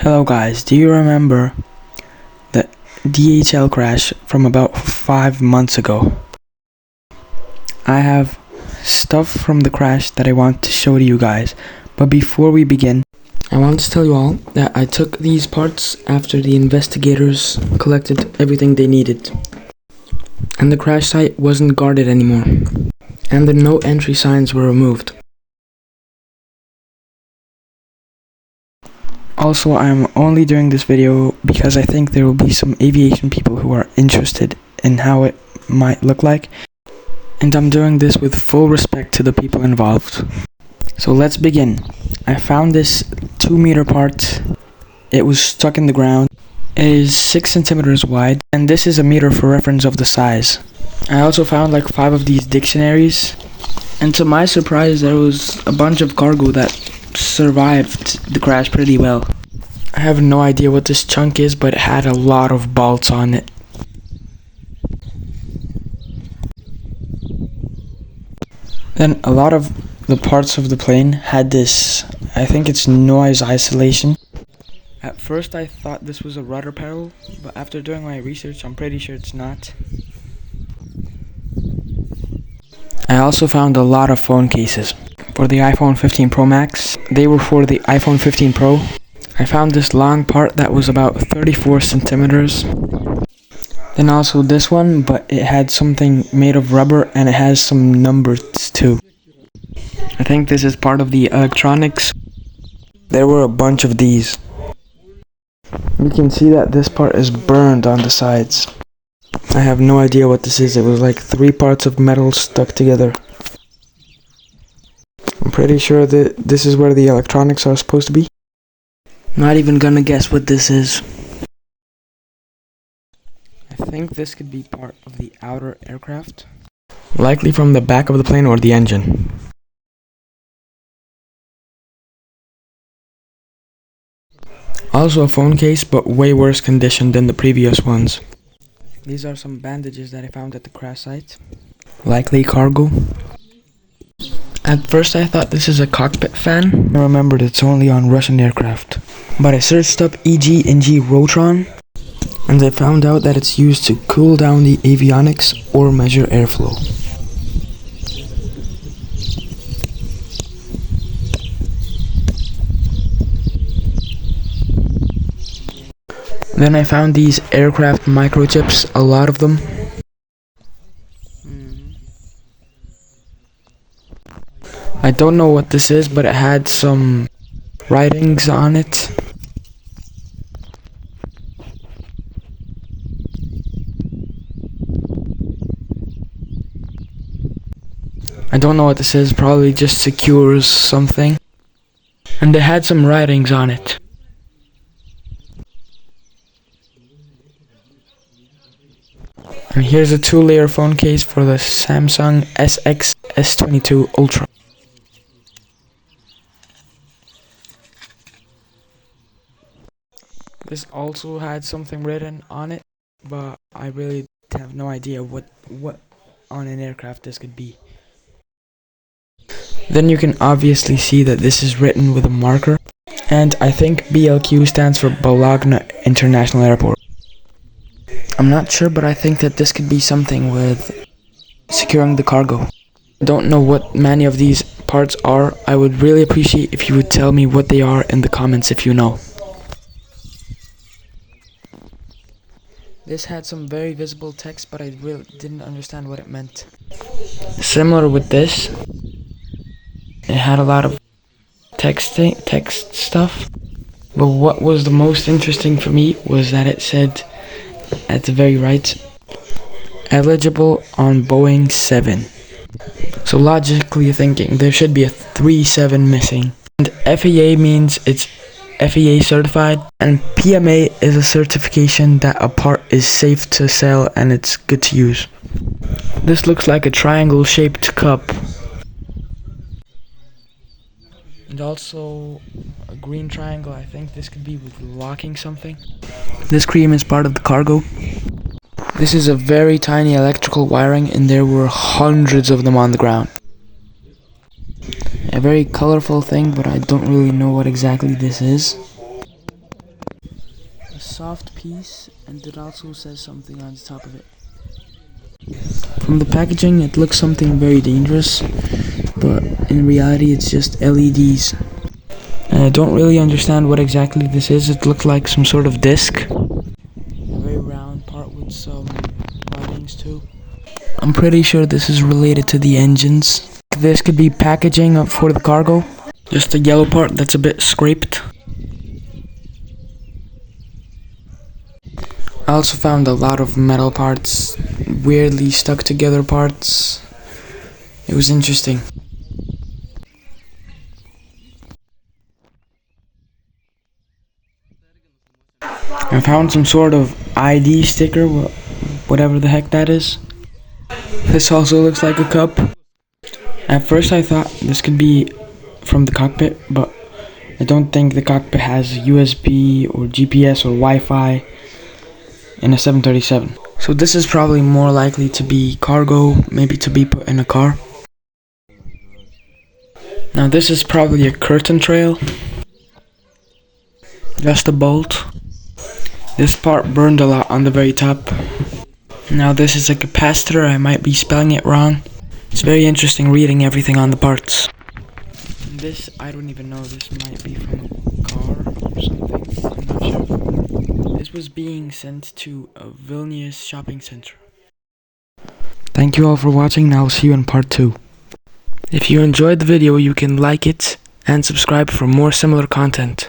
Hello guys, do you remember the DHL crash from about 5 months ago? I have stuff from the crash that I want to show to you guys, but before we begin, I want to tell you all that I took these parts after the investigators collected everything they needed. And the crash site wasn't guarded anymore, and the no entry signs were removed. Also, I'm only doing this video because I think there will be some aviation people who are interested in how it might look like, and I'm doing this with full respect to the people involved. So let's begin. I found this 2-meter part. It was stuck in the ground. It is 6 centimeters wide, and this is a meter for reference of the size. I also found like 5 of these dictionaries, and to my surprise there was a bunch of cargo that survived the crash pretty well. I have no idea what this chunk is, but it had a lot of bolts on it. Then a lot of the parts of the plane had this, I think it's noise isolation. At first I thought this was a rudder pedal, but after doing my research I'm pretty sure it's not. I also found a lot of phone cases. For the iPhone 15 Pro Max, they were for the iPhone 15 Pro. I found this long part that was about 34 centimeters. Then also this one, but it had something made of rubber and it has some numbers too. I think this is part of the electronics. There were a bunch of these. You can see that this part is burned on the sides. I have no idea what this is. It was like 3 parts of metal stuck together. I'm pretty sure that this is where the electronics are supposed to be. Not even gonna guess what this is. I think this could be part of the outer aircraft. Likely from the back of the plane or the engine. Also a phone case, but way worse condition than the previous ones. These are some bandages that I found at the crash site. Likely cargo. At first I thought this is a cockpit fan. I remembered it's only on Russian aircraft. But I searched up EG&G Rotron, and I found out that it's used to cool down the avionics or measure airflow. Then I found these aircraft microchips, a lot of them. I don't know what this is, but it had some writings on it. I don't know what this is, probably just secures something. And they had some writings on it. And here's a 2-layer phone case for the Samsung SX S22 Ultra. This also had something written on it, but I really have no idea what on an aircraft this could be. Then you can obviously see that this is written with a marker, and I think BLQ stands for Bologna International Airport. I'm not sure, but I think that this could be something with securing the cargo. I don't know what many of these parts are. I would really appreciate if you would tell me what they are in the comments if you know. This had some very visible text, but I really didn't understand what it meant. Similar with this, it had a lot of text stuff, but what was the most interesting for me was that it said at the very right, eligible on Boeing 7. So logically thinking, there should be a 37 missing. And FAA means it's FAA certified, and PMA is a certification that a part is safe to sell and it's good to use. This looks like a triangle shaped cup. And also a green triangle. I think this could be with locking something. This cream is part of the cargo. This is a very tiny electrical wiring, and there were hundreds of them on the ground. A very colorful thing, but I don't really know what exactly this is. soft piece, and it also says something on the top of it. From the packaging, it looks something very dangerous, but in reality it's just LEDs. And I don't really understand what exactly this is. It looked like some sort of disc. A very round part with some writings too. I'm pretty sure this is related to the engines. This could be packaging for the cargo. Just the yellow part that's a bit scraped. I also found a lot of metal parts, weirdly stuck together parts. It was interesting. I found some sort of ID sticker, whatever the heck that is. This also looks like a cup. At first I thought this could be from the cockpit, but I don't think the cockpit has USB or GPS or Wi-Fi in a 737. So this is probably more likely to be cargo, maybe to be put in a car. Now this is probably a curtain trail. Just a bolt. This part burned a lot on the very top. Now this is a capacitor, I might be spelling it wrong. It's very interesting reading everything on the parts. This, I don't even know, this might be from a car or something, I'm not sure. This was being sent to a Vilnius shopping center. Thank you all for watching, and I'll see you in part 2. If you enjoyed the video, you can like it and subscribe for more similar content.